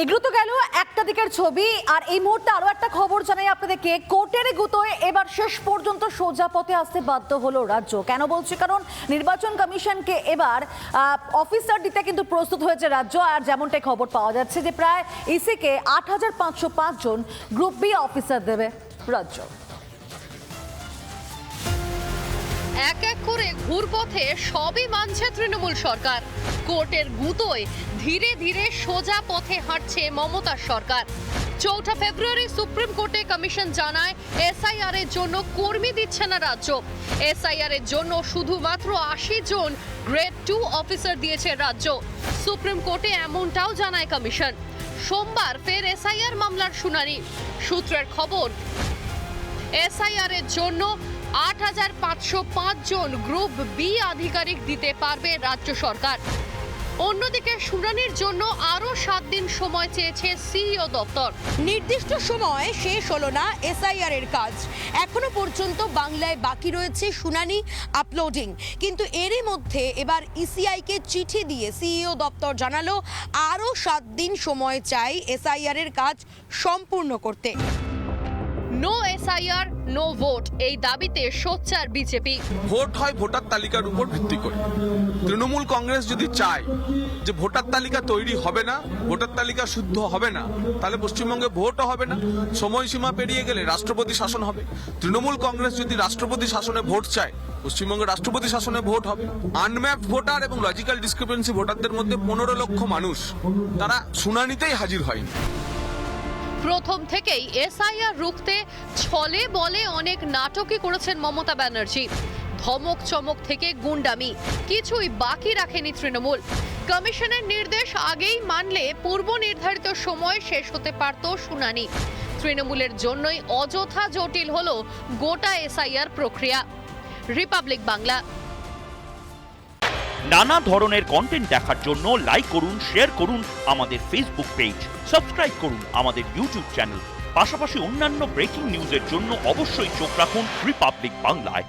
এগুলো তো গেল একটা দিকের ছবি। আর এই মুহূর্তে আরো একটা খবর জানাই আপনাদেরকে, কোর্টের গুতোয় এবার শেষ পর্যন্ত সোজা পথে আসতে বাধ্য হলো রাজ্য। কেন বলছি, কারণ নির্বাচন কমিশনকে এবার অফিসার দিতে কিন্তু প্রস্তুত হয়েছে রাজ্য। আর যেমনটাই খবর পাওয়া যাচ্ছে যে প্রায় ইসিকে ৮৫০৫ জন গ্রুপ বি অফিসার দেবে রাজ্য। এক এক করে ঘুরপথে সবই মানছে তৃণমূল সরকার। কোর্টের গুতোয় ধীরে ধীরে সোজা পথে হাঁটছে মমতার সরকার। ৪ ফেব্রুয়ারি সুপ্রিম কোর্টে কমিশন জানায় এসআইআর এর জন্য কর্মী দিচ্ছে না রাজ্য। এসআইআর এর জন্য শুধুমাত্র ৮০ জন গ্রেড 2 অফিসার দিয়েছে রাজ্য। সুপ্রিম কোর্টে এমনটাও জানায় কমিশন। সোমবার ফের এসআইআর মামলার শুনানি। সূত্রের খবর, এসআইআর এর জন্য ৮৫০৫ জন গ্রুপ বি আধিকারিক দিতে পারবে রাজ্য সরকার। অন্যদিকে শুনানির জন্য আরো ৭ দিন সময় চেয়েছে সিইও দপ্তর। নির্দিষ্ট সময়ে শেষ হলো না এসআইআর এর কাজ। এখনো পর্যন্ত বাংলায় বাকি রয়েছে শুনানি আপলোডিং। কিন্তু এরই মধ্যে এবার ইসিআই কে চিঠি দিয়ে সিইও দপ্তর জানালো আরো ৭ দিন সময় চাই এসআইআর এর কাজ সম্পূর্ণ করতে। নো এসআইআর নো ভোট, এই দাবিতে সোচ্চার বিজেপি। ভোট হয় ভোটার তালিকার উপর ভিত্তি করে। তৃণমূল কংগ্রেস যদি চায় যে ভোটার তালিকা তৈরি হবে না, ভোটার তালিকা শুদ্ধ হবে না, তাহলে পশ্চিমবঙ্গে ভোটও হবে না। সময়সীমা পেরিয়ে গেলে রাষ্ট্রপতি শাসন হবে। তৃণমূল কংগ্রেস যদি রাষ্ট্রপতি শাসনে ভোট চায়, পশ্চিমবঙ্গে রাষ্ট্রপতি শাসনে ভোট হবে। আনম্যাপড ভোটার এবং লজিক্যাল ডিসক্রিপেন্সি ভোটারদের মধ্যে ১৫ লক্ষ মানুষ তারা শুনানিতেই হাজির হয়নি। প্রথম থেকেই এসআইআর রুখতে ছলে বলে অনেক নাটকই করেছেন মমতা ব্যানার্জি। ধমক চমক থেকে গুন্ডামি, কিছুই বাকি রাখেনি তৃণমূল। কমিশনের নির্দেশ আগেই মানলে পূর্ব নির্ধারিত সময় শেষ হতে পারত শুনানি। তৃণমূলের জন্যই অযথা জটিল হলো গোটা এসআইআর প্রক্রিয়া। রিপাবলিক বাংলা। নানা ধরনের কন্টেন্ট দেখার জন্য লাইক করুন, শেয়ার করুন আমাদের ফেসবুক পেজ, সাবস্ক্রাইব করুন আমাদের ইউটিউব চ্যানেল। পাশাপাশি অন্যান্য ব্রেকিং নিউজের জন্য অবশ্যই চোখ রাখুন রিপাবলিক বাংলায়।